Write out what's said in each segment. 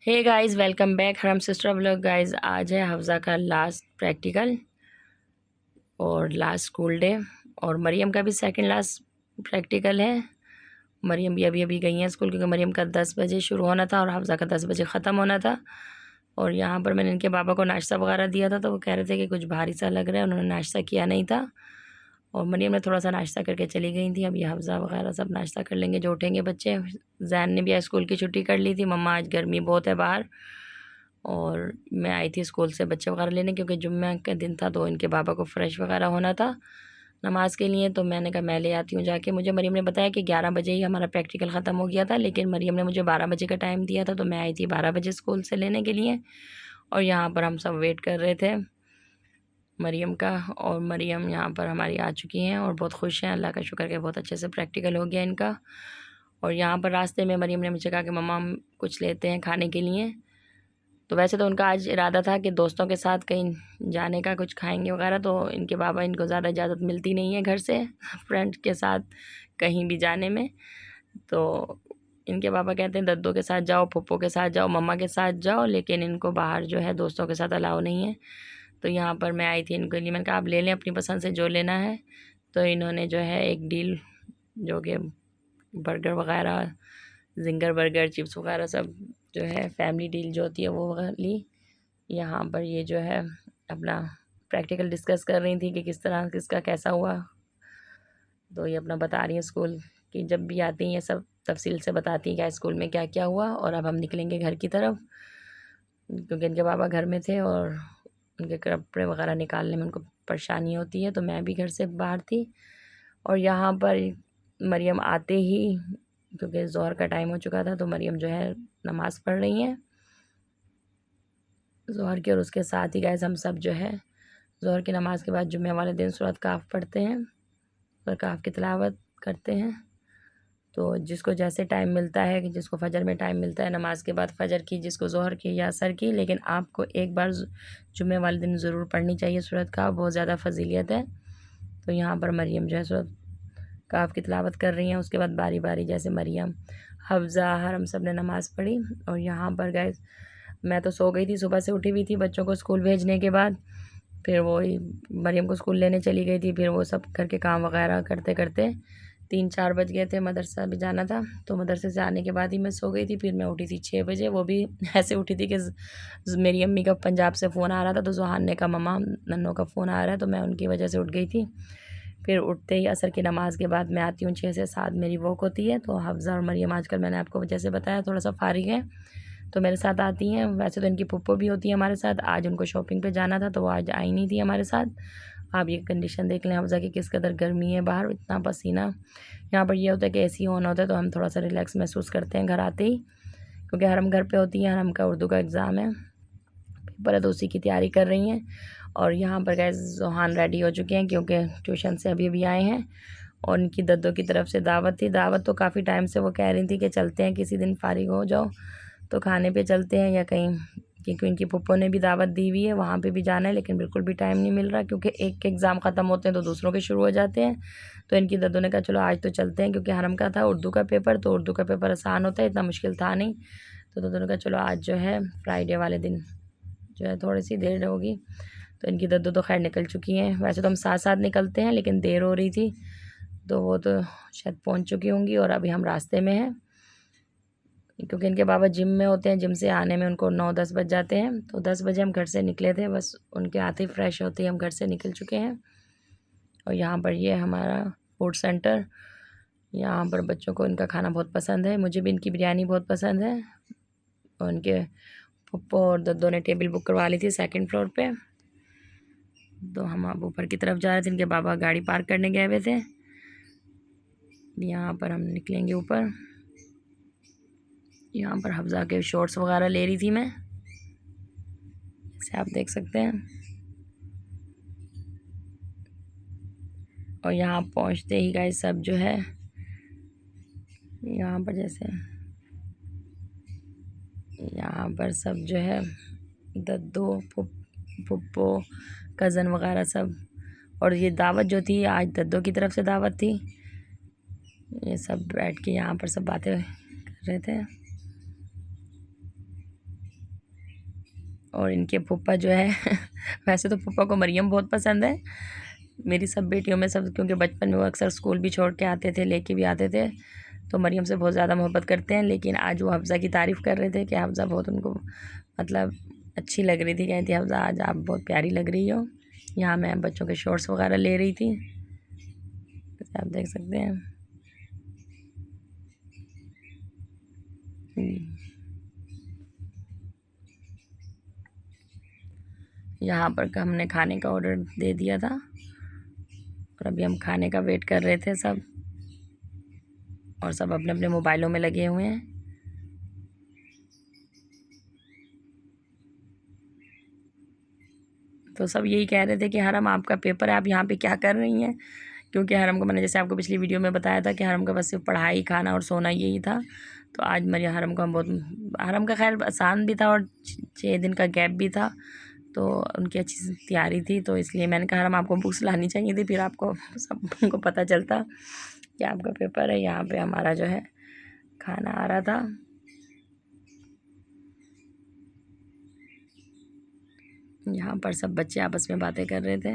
Hey guys, welcome back हरम sister vlog. Guys, आज है हफ्ज़ा का लास्ट प्रैक्टिकल और लास्ट स्कूल डे, और मरियम का भी सेकंड लास्ट प्रैक्टिकल है। मरियम भी अभी अभी गई है स्कूल, क्योंकि मरियम का 10 बजे शुरू होना था और हफ्ज़ा का 10 बजे ख़त्म होना था। और यहाँ पर मैंने इनके पापा को नाश्ता वगैरह दिया था, तो वो कह रहे थे कि कुछ भारी सा लग रहा है, उन्होंने नाश्ता किया नहीं था। और मरियम ने थोड़ा सा नाश्ता करके चली गई थी। अब ये हफ्ज़ा वगैरह सब नाश्ता कर लेंगे जो उठेंगे बच्चे। जैन ने भी आज स्कूल की छुट्टी कर ली थी, मम्मा आज गर्मी बहुत है बाहर। और मैं आई थी स्कूल से बच्चे वगैरह लेने, क्योंकि जुम्मे का दिन था तो इनके पापा को फ़्रेश वगैरह होना था नमाज़ के लिए। तो मैंने कहा मैं ले आती हूँ जाके। मुझे मरियम ने बताया कि 11 बजे ही हमारा प्रैक्टिकल ख़त्म हो गया था, लेकिन मरियम ने मुझे 12 बजे का टाइम दिया था, तो मैं आई थी 12 बजे स्कूल से लेने के लिए। और यहाँ पर हम सब वेट कर रहे थे मरियम का। और मरियम यहाँ पर हमारी आ चुकी हैं और बहुत खुश हैं, अल्लाह का शुक्र है बहुत अच्छे से प्रैक्टिकल हो गया इनका। और यहाँ पर रास्ते में मरियम ने मुझे कहा कि मम्मा हम कुछ लेते हैं खाने के लिए। तो वैसे तो उनका आज इरादा था कि दोस्तों के साथ कहीं जाने का, कुछ खाएंगे वगैरह, तो इनके बाबा इनको ज़्यादा इजाज़त मिलती नहीं है घर से फ्रेंड के साथ कहीं भी जाने में। तो इनके पापा कहते हैं दद्दू के साथ जाओ, पप्पो के साथ जाओ, मम्मा के साथ जाओ, लेकिन इनको बाहर जो है दोस्तों के साथ अलाउ नहीं है। तो यहाँ पर मैं आई थी इनके लिए, मैंने कहा आप ले लें अपनी पसंद से जो लेना है। तो इन्होंने जो है एक डील, जो कि बर्गर वगैरह, जिंगर बर्गर, चिप्स वगैरह सब जो है फैमिली डील जो होती है वो ली। यहाँ पर ये जो है अपना प्रैक्टिकल डिस्कस कर रही थी कि किस तरह किसका कैसा हुआ। तो ये अपना बता रही हैं स्कूल की, जब भी आती हैं ये सब तफसील से बताती हैं क्या स्कूल में क्या क्या हुआ। और अब हम निकलेंगे घर की तरफ, क्योंकि इनके पापा घर में थे और उनके कपड़े वगैरह निकालने में उनको परेशानी होती है, तो मैं भी घर से बाहर थी। और यहाँ पर मरियम आते ही, क्योंकि ज़ोहर का टाइम हो चुका था, तो मरियम जो है नमाज़ पढ़ रही हैं ज़ोहर की। और उसके साथ ही गाइस हम सब जो है ज़ोहर की नमाज़ के बाद जुम्मे वाले दिन सूरत काफ़ पढ़ते हैं और काफ़ की तिलावत करते हैं। तो जिसको जैसे टाइम मिलता है, कि जिसको फ़जर में टाइम मिलता है नमाज के बाद फ़जर की, जिसको ज़ोहर की या असर की, लेकिन आपको एक बार जुम्मे वाले दिन ज़रूर पढ़नी चाहिए सूरत काफ़, बहुत ज़्यादा फजीलियत है। तो यहाँ पर मरियम जो है सूरत काफ़ की तिलावत कर रही हैं। उसके बाद बारी बारी जैसे मरियम, हफ्ज़ा, हरम सब ने नमाज़ पढ़ी। और यहाँ पर गाइस मैं तो सो गई थी, सुबह से उठी हुई थी बच्चों को स्कूल भेजने के बाद। फिर वो मरियम को स्कूल लेने चली गई थी, फिर वो सब घर के काम वगैरह करते करते 3-4 बज गए थे। मदरसा भी जाना था, तो मदरसे से आने के बाद ही मैं सो गई थी। फिर मैं उठी थी 6 बजे, वो भी ऐसे उठी थी कि मेरी अम्मी का पंजाब से फ़ोन आ रहा था, तो जुहान ने कहा मम्मा नन्नों का फ़ोन आ रहा है, तो मैं उनकी वजह से उठ गई थी। फिर उठते ही असर की नमाज़ के बाद मैं आती हूँ 6 से 7 मेरी वॉक होती है। तो हफ्ज़ा और मरियम आजकल मैंने आपको जैसे बताया थोड़ा सा फारिग है, तो मेरे साथ आती हैं। वैसे तो इनकी पुप्पो भी होती है हमारे साथ, आज उनको शॉपिंग पे जाना था तो वो आज आई नहीं थी हमारे साथ। आप ये कंडीशन देख लें हफ्ज़ा की किस कदर गर्मी है बाहर, इतना पसीना। यहाँ पर ये होता है कि एसी ऑन होता है तो हम थोड़ा सा रिलैक्स महसूस करते हैं घर आते ही, क्योंकि हरम घर पे होती है, हरम का उर्दू का एग्ज़ाम है, पेपर है, तो उसी की तैयारी कर रही हैं। और यहाँ पर गैस जोहान रेडी हो चुके हैं, क्योंकि ट्यूशन से अभी अभी आए हैं। और इनकी दद्दों की तरफ से दावत थी। दावत तो काफ़ी टाइम से वो कह रही थी कि चलते हैं किसी दिन, फारिग हो जाओ तो खाने पे चलते हैं या कहीं, क्योंकि इनकी पुप्पो ने भी दावत दी हुई है, वहाँ पे भी जाना है, लेकिन बिल्कुल भी टाइम नहीं मिल रहा, क्योंकि एक के एग्ज़ाम ख़त्म होते हैं तो दूसरों के शुरू हो जाते हैं। तो इनकी दद्दों ने कहा चलो आज तो चलते हैं, क्योंकि हरम का था उर्दू का पेपर, तो उर्दू का पेपर आसान होता है, इतना मुश्किल था नहीं। तो दद्दों ने कहा चलो आज जो है फ्राइडे वाले दिन जो है थोड़ी सी देर होगी। तो इनकी दद्दू तो खैर निकल चुकी हैं, वैसे तो हम साथ साथ निकलते हैं, लेकिन देर हो रही थी तो वो तो शायद पहुंच चुकी होंगी। और अभी हम रास्ते में हैं, क्योंकि इनके बाबा जिम में होते हैं, जिम से आने में उनको 9-10 बज जाते हैं। तो 10 बजे हम घर से निकले थे, बस उनके आते ही फ्रेश होते ही हम घर से निकल चुके हैं। और यहाँ पर ये हमारा फूड सेंटर, यहाँ पर बच्चों को इनका खाना बहुत पसंद है, मुझे भी इनकी बिरयानी बहुत पसंद है। और उनके पप्पो और दद्दो ने टेबल बुक करवा ली थी 2nd फ्लोर पे। तो हम अब ऊपर की तरफ जा रहे थे, इनके बाबा गाड़ी पार्क करने गए हुए थे। यहाँ पर हम निकलेंगे ऊपर। यहाँ पर हफ्ज़ा के शॉर्ट्स वगैरह ले रही थी मैं, इसे आप देख सकते हैं। और यहाँ पहुँचते ही गाइस सब जो है यहाँ पर जैसे यहाँ पर सब जो है दद्दो, पुप्पो, कज़न वगैरह सब। और ये दावत जो थी आज दद्दो की तरफ से दावत थी। ये सब बैठ के यहाँ पर सब बातें कर रहे थे। और इनके फूफा जो है वैसे तो फूफा को मरियम बहुत पसंद है, मेरी सब बेटियों में सब, क्योंकि बचपन में वो अक्सर स्कूल भी छोड़ के आते थे, लेके भी आते थे, तो मरियम से बहुत ज़्यादा मोहब्बत करते हैं। लेकिन आज वो हफ्ज़ा की तारीफ़ कर रहे थे कि हफ्ज़ा बहुत उनको मतलब अच्छी लग रही थी, कहती हफ्ज़ा आज आप बहुत प्यारी लग रही हो। यहाँ मैं बच्चों के शॉर्ट्स वगैरह ले रही थी, आप देख सकते हैं। यहाँ पर हमने खाने का ऑर्डर दे दिया था और अभी हम खाने का वेट कर रहे थे सब, और सब अपने अपने मोबाइलों में लगे हुए हैं। तो सब यही कह रहे थे कि हरम आपका पेपर है, आप यहाँ पे क्या कर रही हैं, क्योंकि हरम को मैंने जैसे आपको पिछली वीडियो में बताया था कि हरम का बस सिर्फ पढ़ाई, खाना और सोना यही था। तो आज मेरे हरम को हम बहुत, हरम का खैर आसान भी था और 6 दिन का गैप भी था, तो उनकी अच्छी तैयारी थी, तो इसलिए मैंने कहा हरम आपको बुक्स लानी चाहिए थी, फिर आपको सबको पता चलता कि आपका पेपर है। यहाँ पे हमारा जो है खाना आ रहा था, यहाँ पर सब बच्चे आपस में बातें कर रहे थे।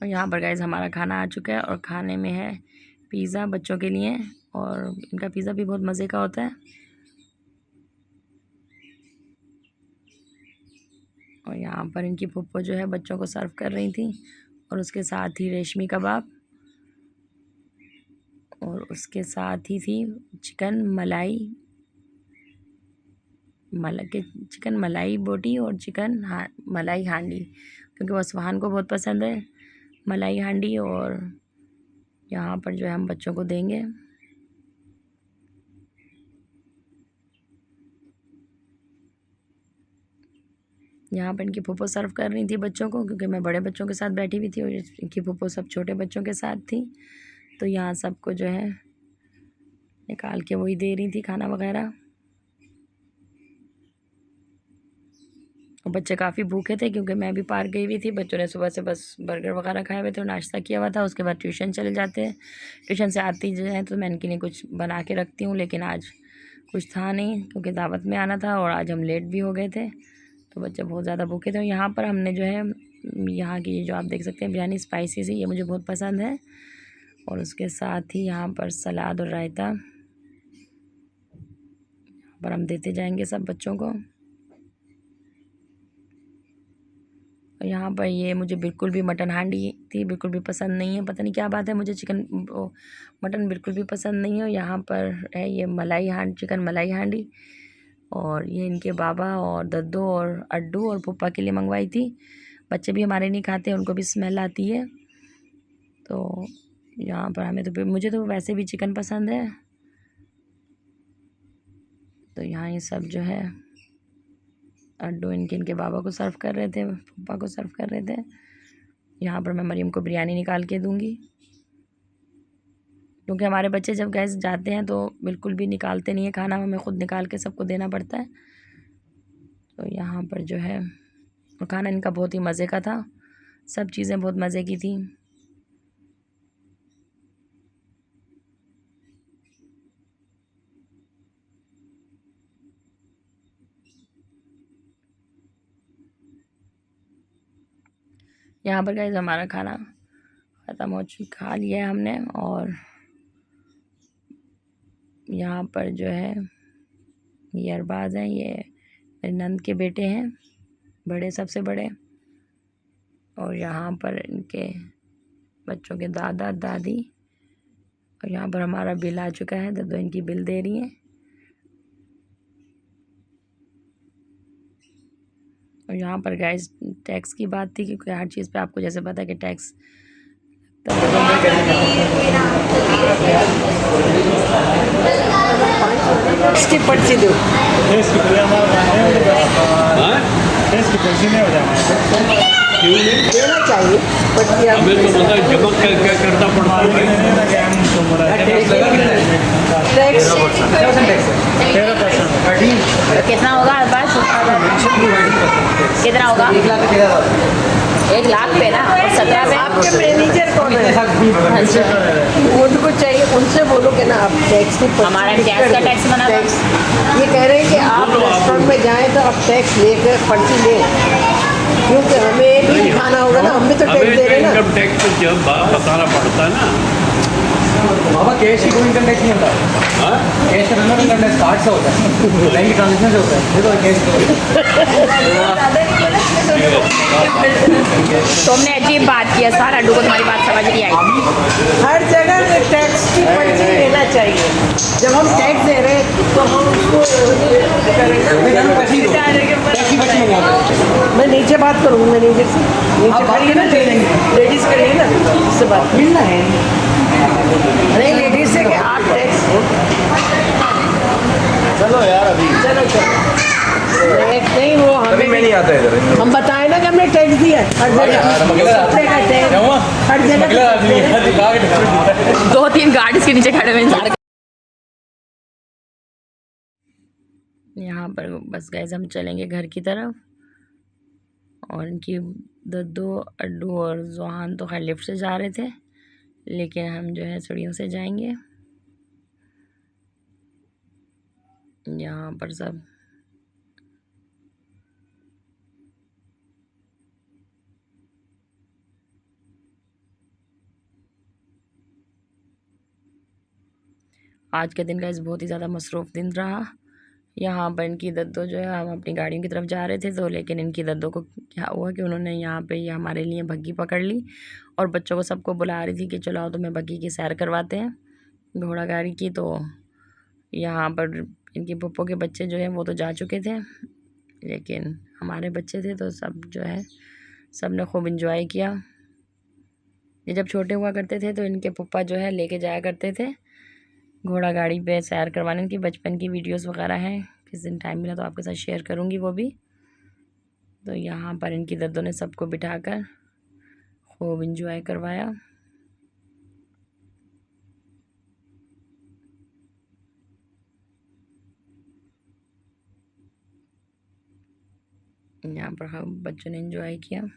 और यहाँ पर गाइस हमारा खाना आ चुका है, और खाने में है पिज़्ज़ा बच्चों के लिए, और इनका पिज़्ज़ा भी बहुत मज़े का होता है। और यहाँ पर इनकी फुप्पो जो है बच्चों को सर्व कर रही थी, और उसके साथ ही रेशमी कबाब, और उसके साथ ही थी चिकन मलाई बोटी और चिकन मलाई हांडी, क्योंकि वसवान को बहुत पसंद है मलाई हांडी, और यहाँ पर जो है हम बच्चों को देंगे। यहाँ पर इनकी फूफो सर्व कर रही थी बच्चों को, क्योंकि मैं बड़े बच्चों के साथ बैठी हुई थी और इनकी फूफो सब छोटे बच्चों के साथ थी, तो यहाँ सबको जो है निकाल के वही दे रही थी खाना वगैरह। और बच्चे काफ़ी भूखे थे, क्योंकि मैं भी पार्क गई हुई थी। बच्चों ने सुबह से बस बर्गर वगैरह खाए हुए थे और नाश्ता किया हुआ था, उसके बाद ट्यूशन चले जाते हैं। ट्यूशन से आती जो है तो मैं इनके लिए कुछ बना के रखती हूँ, लेकिन आज कुछ था नहीं, क्योंकि दावत में आना था और आज हम लेट भी हो गए थे, तो बच्चे बहुत ज़्यादा भूखे थे। और यहाँ पर हमने जो है यहाँ की जो आप देख सकते हैं बिरयानी स्पाइसी सी, ये मुझे बहुत पसंद है, और उसके साथ ही यहाँ पर सलाद और रायता, यहाँ पर हम देते जाएंगे सब बच्चों को। और यहाँ पर ये मुझे बिल्कुल भी मटन हांडी थी बिल्कुल भी पसंद नहीं है, पता नहीं क्या बात है, मुझे मटन बिल्कुल भी पसंद नहीं है। और यहाँ पर है ये चिकन मलाई हांडी, और ये इनके बाबा और दद्दू और अड्डू और पप्पा के लिए मंगवाई थी। बच्चे भी हमारे नहीं खाते, उनको भी स्मेल आती है, तो यहाँ पर हमें तो, मुझे तो वैसे भी चिकन पसंद है। तो यहाँ ये सब जो है अड्डू इनके बाबा को सर्व कर रहे थे, पप्पा को सर्व कर रहे थे। यहाँ पर मैं मरीम को बिरयानी निकाल के दूँगी, क्योंकि हमारे बच्चे जब गैस जाते हैं तो बिल्कुल भी निकालते नहीं है खाना, हमें ख़ुद निकाल के सबको देना पड़ता है। तो यहाँ पर जो है, और खाना इनका बहुत ही मज़े का था, सब चीज़ें बहुत मज़े की थी। यहाँ पर गाइस हमारा खाना ख़त्म हो चुका, खा लिया है हमने, और यहाँ पर जो है ये अरबाज़ हैं, ये मेरे नंद के बेटे हैं, बड़े सबसे बड़े, और यहाँ पर इनके बच्चों के दादा दादी, और यहाँ पर हमारा बिल आ चुका है, तो इनकी बिल दे रही हैं। और यहाँ पर गाइस टैक्स की बात थी, क्योंकि हर चीज़ पे आपको जैसे पता है कि टैक्स पर्ची दो, देना चाहिए, हमें तो मतलब जमा करना पड़ता है। कितना होगा बस, कितना होगा? 1 लाख पे ना, और 17 पे। आपके मैनेजर कौन है? अच्छा, उनको चाहिए उनसे बोलो कि ना आप टैक्स की पर्ची हमारा लिख गैस कर का दो। टैक्स बना था। टैक्स ये कह रहे हैं कि आप रेस्टोरेंट में जाएं तो आप टैक्स लेकर पर्ची लें, क्योंकि हमें भी दिखाना होगा ना, हम भी तो टैक्स दे रहे हैं ना। इनकम टैक्स पे जब बताना पड़ता है ना। बाबा कैश ही कोई इनकम टैक्स नहीं होता। हाँ? कैश का इनकम टैक्स कार्ड से होता है, बैंक ट्रांजेक्शन से होता है, ये तो कैश तुमने अजीब बात किया सर, अड्डू को तुम्हारी बात समझ नहीं आई। हर जगह टैक्स की पर्ची लेना चाहिए। जब हम टैक्स दे रहे हैं तो हम उसको टैक्स की पर्ची मंगवाते हैं। मैं नीचे बात करूँगी मैनेजर से, नीचे खड़ी है ना लेडीज़ खड़ी है ना, उससे बात मिलना है। नहीं लेडीज से कि आप टैक्स चलो यार अभी चलो नहीं वो अभी मैं नहीं आता इधर। हम बताए ना कि हमने टैक्स दिया हर जगह, सबसे का टैक्स हर जगह। 2-3 गार्ड इसके नीचे खड़े हुए हैं। यहाँ पर बस गैस हम चलेंगे घर की तरफ, और इनकी दद्दू, अड्डू और जोहान तो खैर लिफ्ट से जा रहे थे, लेकिन हम जो है सीढ़ियों से जाएंगे। यहाँ पर सब आज के दिन का इस बहुत ही ज़्यादा मसरूफ़ दिन रहा। यहाँ पर इनकी दद्दो जो है, हम अपनी गाड़ियों की तरफ जा रहे थे तो लेकिन इनकी दद्दो को क्या हुआ कि उन्होंने यहाँ पे ये हमारे लिए बग्गी पकड़ ली, और बच्चों को सबको बुला रही थी कि चलो तुम्हें बग्गी की सैर करवाते हैं, घोड़ा गाड़ी की। तो यहाँ पर इनकी पप्पो के बच्चे जो हैं वो तो जा चुके थे, लेकिन हमारे बच्चे थे तो सब जो है सब ने खूब इंजॉय किया। ये जब छोटे हुआ करते थे तो इनके पप्पा जो है लेके जाया करते थे घोड़ा गाड़ी पे सैर करवाने की। बचपन की वीडियोस वगैरह हैं, किस दिन टाइम मिला तो आपके साथ शेयर करूँगी वो भी। तो यहाँ पर इनकी दद्दों ने सबको बिठाकर खूब इंजॉय करवाया। यहाँ पर हम बच्चों ने इंजॉय किया।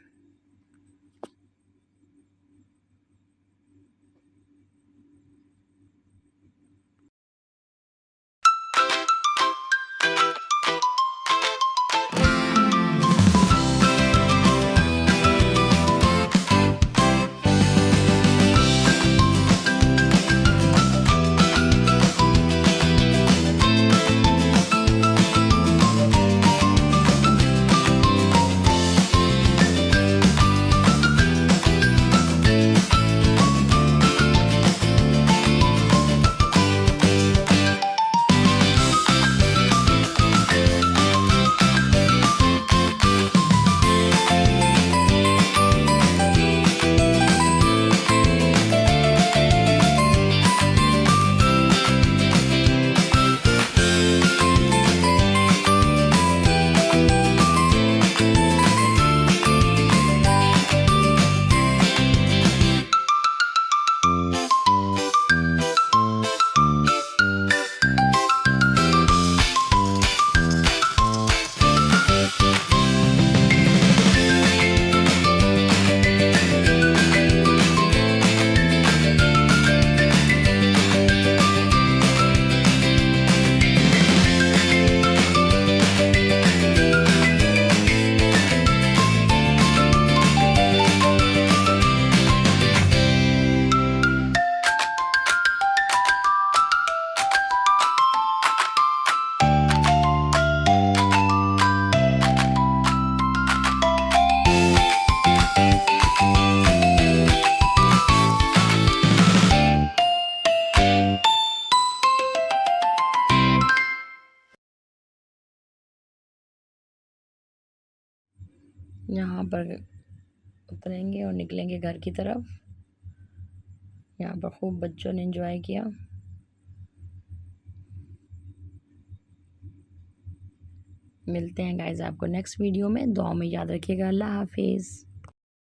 यहाँ पर उतरेंगे और निकलेंगे घर की तरफ। यहाँ पर खूब बच्चों ने एंजॉय किया। मिलते हैं गाइस आपको नेक्स्ट वीडियो में। दुआ में याद रखिएगा। अल्लाह हाफिज़।